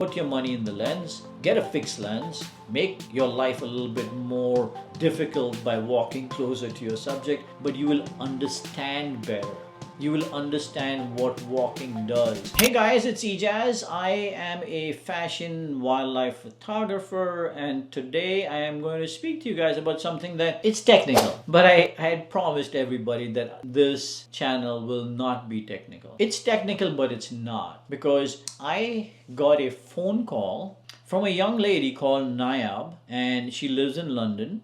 put your money in the lens, get a fixed lens, make your life a little bit more difficult by walking closer to your subject, but you will understand better. You will understand what walking does. Hey guys, it's 𝐒𝐏𝐿. I am a fashion wildlife photographer, and today I am going to speak to you guys about something that it's technical. But I had promised everybody that this channel will not be technical. It's technical, but it's not, because I got a phone call from a young lady called Nayab, and she lives in London,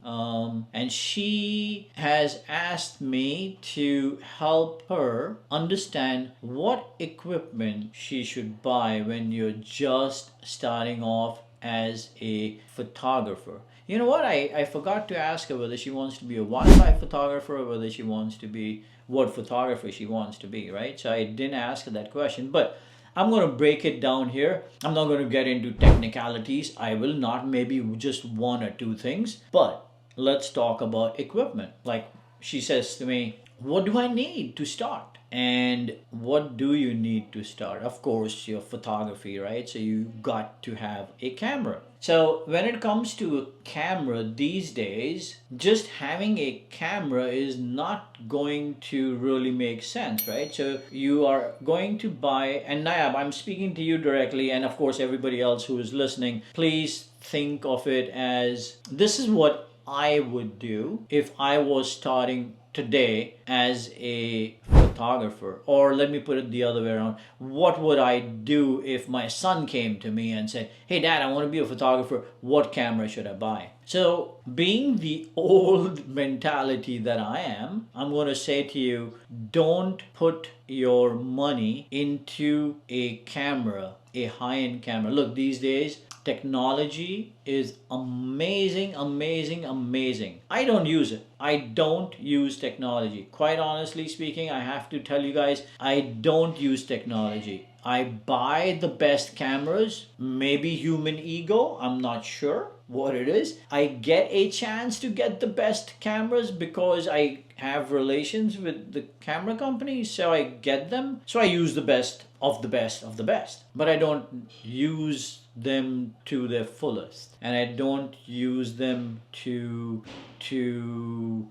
and she has asked me to help her understand what equipment she should buy when you're just starting off as a photographer. You know what, I forgot to ask her whether she wants to be a wildlife photographer or whether she wants to be what photographer she wants to be, right? So I didn't ask her that question, but I'm going to break it down here. I'm not going to get into technicalities. I will not, maybe just one or two things. But let's talk about equipment. Like she says to me, what do I need to start? And what do you need to start? Of course, your photography, right? So you got to have a camera. So when it comes to a camera these days, just having a camera is not going to really make sense, right? So you are going to buy, and Nayab, I'm speaking to you directly, and of course everybody else who is listening, please think of it as this is what I would do if I was starting today as a photographer. Or let me put it the other way around. What would I do if my son came to me and said, hey dad, I want to be a photographer, what camera should I buy? So being the old mentality that I am, I'm going to say to you, don't put your money into a camera, a high-end camera. Look, these days technology is amazing, amazing, amazing. I don't use it. I don't use technology. Quite honestly speaking, I have to tell you guys, I don't use technology. I buy the best cameras, maybe human ego, I'm not sure what it is. I get a chance to get the best cameras because I have relations with the camera companies, so I get them. So I use the best of the best of the best. But I don't use them to their fullest, and I don't use them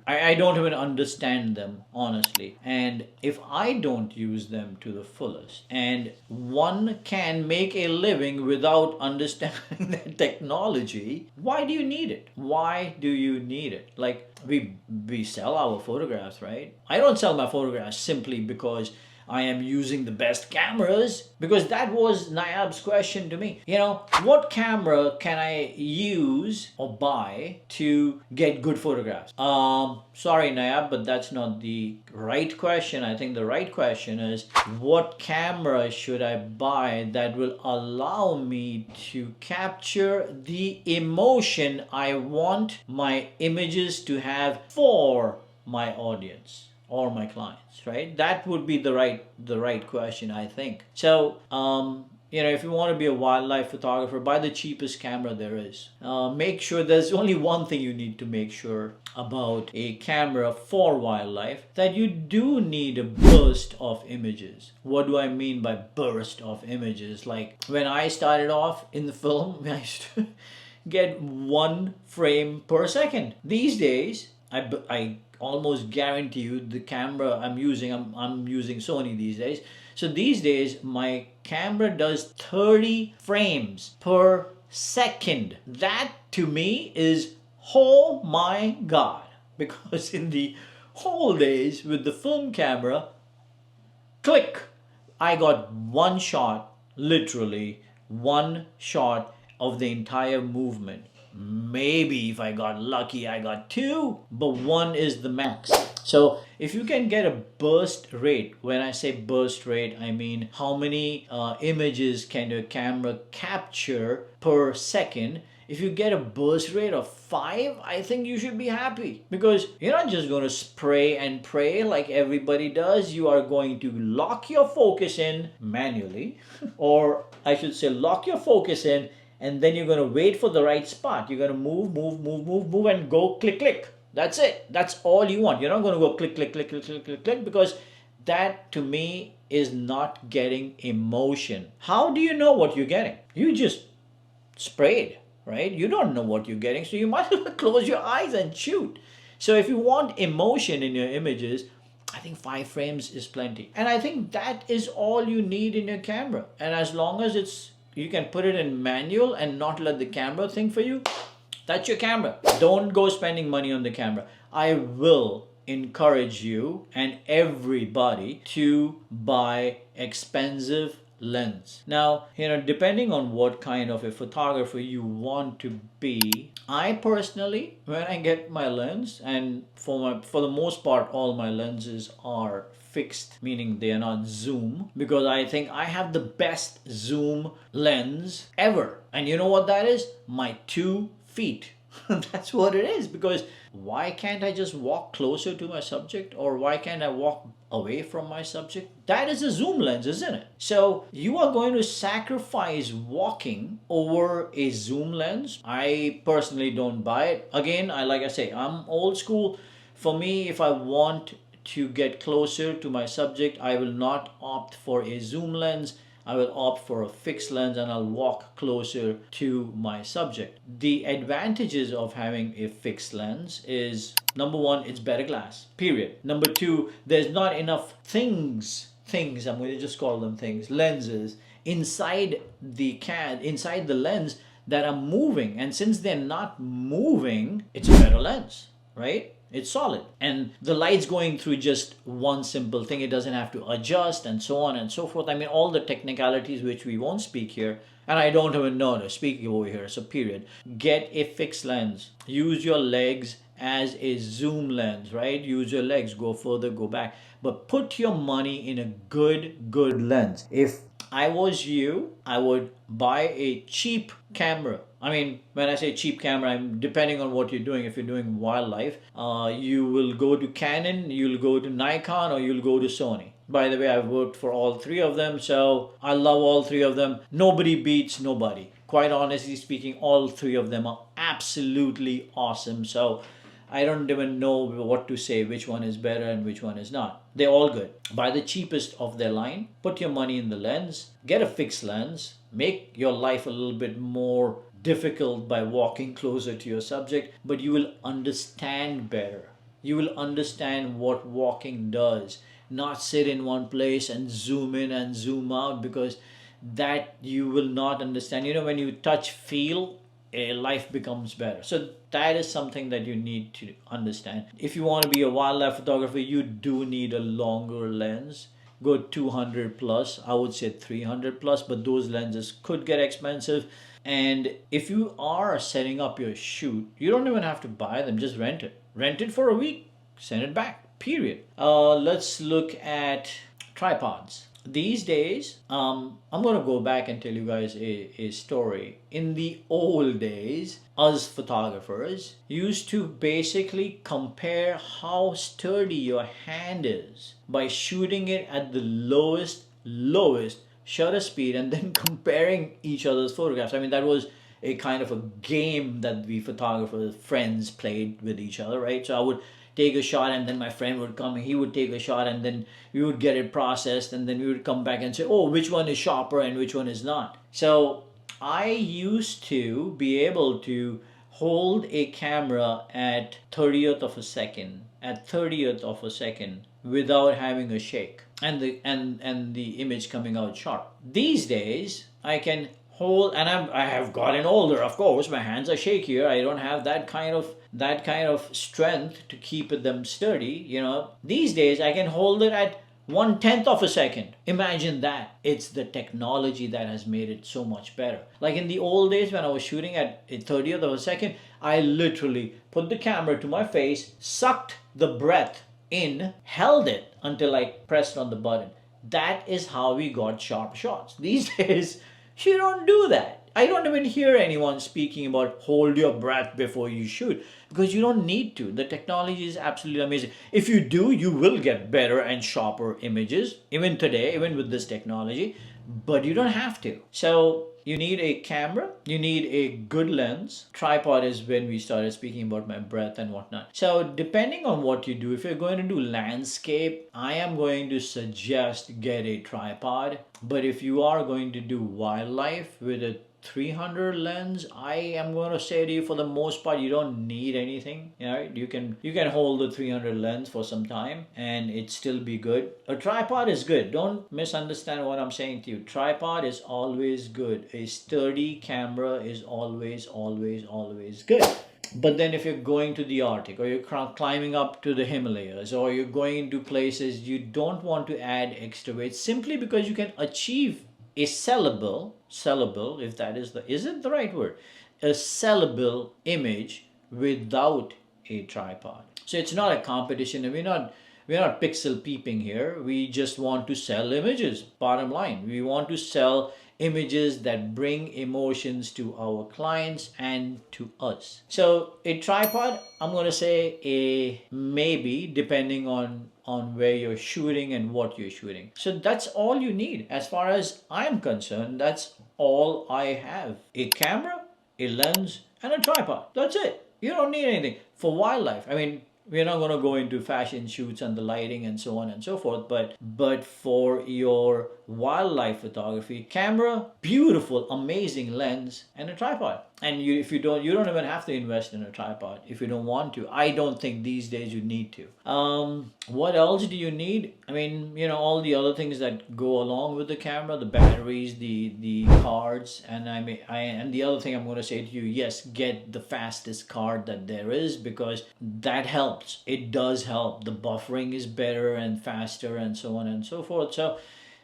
I don't even understand them, honestly. And if I don't use them to the fullest, and one can make a living without understanding the technology, why do you need it? Why do you need it? Like we sell our photographs, right? I don't sell my photographs simply because I am using the best cameras, because that was Nayab's question to me. You know, what camera can I use or buy to get good photographs? Sorry Nayab, but that's not the right question. I think the right question is, what camera should I buy that will allow me to capture the emotion I want my images to have for my audience or my clients, right? That would be the right question, I think. So you know, if you want to be a wildlife photographer, buy the cheapest camera there is. Make sure, there's only one thing you need to make sure about a camera for wildlife, that you do need a burst of images. What do I mean by burst of images? Like when I started off in the film, I used to get 1 frame per second. These days, I almost guarantee you the camera I'm using Sony these days. So these days my camera does 30 frames per second. That to me is, oh my god, because in the old days with the film camera, click, I got one shot, literally one shot of the entire movement. Maybe if I got lucky, I got 2, but 1 is the max. So if you can get a burst rate, when I say burst rate, I mean how many images can your camera capture per second. If you get a burst rate of 5, I think you should be happy, because you're not just going to spray and pray like everybody does. You are going to lock your focus in manually, or I should say lock your focus in, and then you're going to wait for the right spot. You're going to move, and go click, click. That's it. That's all you want. You're not going to go click, click, click, click, click, click, click, because that to me is not getting emotion. How do you know what you're getting? You just sprayed, right? You don't know what you're getting, so you might as well close your eyes and shoot. So if you want emotion in your images, I think 5 frames is plenty. And I think that is all you need in your camera. And as long as you can put it in manual and not let the camera think for you, that's your camera. Don't go spending money on the camera. I will encourage you and everybody to buy expensive lens. Now, depending on what kind of a photographer you want to be, I personally, when I get my lens, and for the most part, all my lenses are fixed, meaning they are not zoom, because I think I have the best zoom lens ever. And you know what that is? My 2 feet. That's what it is. Because why can't I just walk closer to my subject, or why can't I walk away from my subject? That is a zoom lens, isn't it? So you are going to sacrifice walking over a zoom lens. I personally don't buy it. Again, like I say, I'm old school. For me, if I want to get closer to my subject, I will not opt for a zoom lens. I will opt for a fixed lens, and I'll walk closer to my subject. The advantages of having a fixed lens is, number one, it's better glass, period. Number two, there's not enough things, I'm going to just call them things, lenses, inside the lens that are moving. And since they're not moving, it's a better lens, right? It's solid, and the light's going through just one simple thing. It doesn't have to adjust and so on and so forth. I mean, all the technicalities which we won't speak here, and I don't even know to speak over here, so period. Get a fixed lens. Use your legs as a zoom lens, right? Use your legs, go further, go back, but put your money in a good lens. If I was you, I would buy a cheap camera. I mean, when I say cheap camera, I'm depending on what you're doing. If you're doing wildlife, you will go to Canon, you'll go to Nikon, or you'll go to Sony. By the way, I've worked for all 3 of them, so I love all 3 of them. Nobody beats nobody. Quite honestly speaking, all 3 of them are absolutely awesome. So I don't even know what to say, which one is better and which one is not. They're all good. Buy the cheapest of their line, put your money in the lens, get a fixed lens, make your life a little bit more difficult by walking closer to your subject, but you will understand better. You will understand what walking does. Not sit in one place and zoom in and zoom out, because that you will not understand. When you touch, feel, life becomes better. So that is something that you need to understand. If you want to be a wildlife photographer, you do need a longer lens. Go 200 plus, I would say 300 plus, but those lenses could get expensive. And if you are setting up your shoot, you don't even have to buy them, just rent it. Rent it for a week, send it back, period. Let's look at tripods. These days, I'm going to go back and tell you guys a story. In the old days, us photographers used to basically compare how sturdy your hand is by shooting it at the lowest shutter speed and then comparing each other's photographs. I mean, that was a kind of a game that we photographers, friends, played with each other, right? So I would take a shot, and then my friend would come, he would take a shot, and then we would get it processed, and then we would come back and say, oh, which one is sharper and which one is not. So I used to be able to hold a camera at 30th of a second, without having a shake, and the image coming out sharp. These days I can hold, and I have gotten older, of course, my hands are shakier, I don't have that kind of strength to keep them sturdy. These days I can hold it at 1/10 of a second. Imagine that. It's the technology that has made it so much better. Like in the old days when I was shooting at a 30th of a second, I literally put the camera to my face, sucked the breath in, held it until I pressed on the button. That is how we got sharp shots. These days, you don't do that. I don't even hear anyone speaking about hold your breath before you shoot, because you don't need to. The technology is absolutely amazing. If you do, you will get better and sharper images, even today, even with this technology, but you don't have to. So you need a camera, you need a good lens. Tripod is when we started speaking about my breath and whatnot. So depending on what you do, if you're going to do landscape, I am going to suggest get a tripod. But if you are going to do wildlife with a 300 lens, I am going to say to you, for the most part, you don't need anything. You can hold the 300 lens for some time and it still be good. A tripod is good. Don't misunderstand what I'm saying to you. Tripod is always good. A sturdy camera is always good. But then if you're going to the Arctic, or you're climbing up to the Himalayas, or you're going to places, you don't want to add extra weight simply because you can achieve a sellable, if that is it the right word? A sellable image without a tripod. So it's not a competition, and we're not pixel peeping here. We just want to sell images. Bottom line, we want to sell images that bring emotions to our clients and to us. So a tripod, I'm going to say a maybe, depending on where you're shooting and what you're shooting. So that's all you need. As far as I'm concerned, that's all I have. A camera, a lens, and a tripod. That's it. You don't need anything. For wildlife, I mean, we're not going to go into fashion shoots and the lighting and so on and so forth, but for your wildlife photography, camera, beautiful, amazing lens, and a tripod. And you don't even have to invest in a tripod if you don't want to. I don't think these days you need to. What else do you need? I mean, all the other things that go along with the camera, the batteries, the cards, and and the other thing I'm going to say to you, yes, get the fastest card that there is, because that helps. It does help. The buffering is better and faster and so on and so forth. So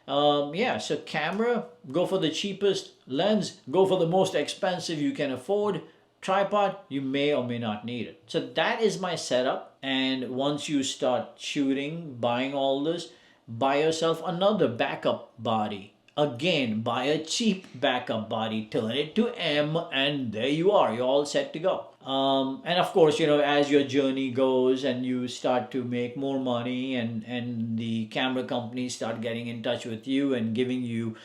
so camera, go for the cheapest. Lens, go for the most expensive you can afford. Tripod, you may or may not need it. So that is my setup. And once you start shooting, buying all this, buy yourself another backup body. Again, buy a cheap backup body, turn it to M, and there you are. You're all set to go. And of course, as your journey goes and you start to make more money, and the camera companies start getting in touch with you and giving you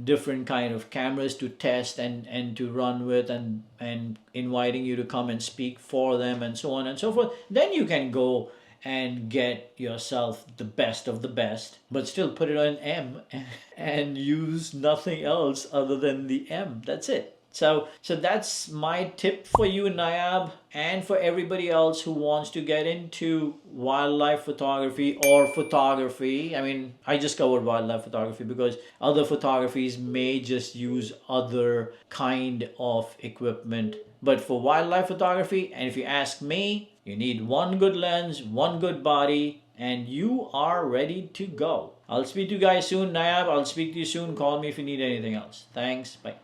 different kind of cameras to test and to run with, and inviting you to come and speak for them and so on and so forth, then you can go and get yourself the best of the best, but still put it on M and use nothing else other than the M. That's it. So that's my tip for you, Nayab, and for everybody else who wants to get into wildlife photography or photography. I mean, I just covered wildlife photography because other photographies may just use other kind of equipment. But for wildlife photography, and if you ask me, you need one good lens, one good body, and you are ready to go. I'll speak to you guys soon, Nayab. I'll speak to you soon. Call me if you need anything else. Thanks. Bye.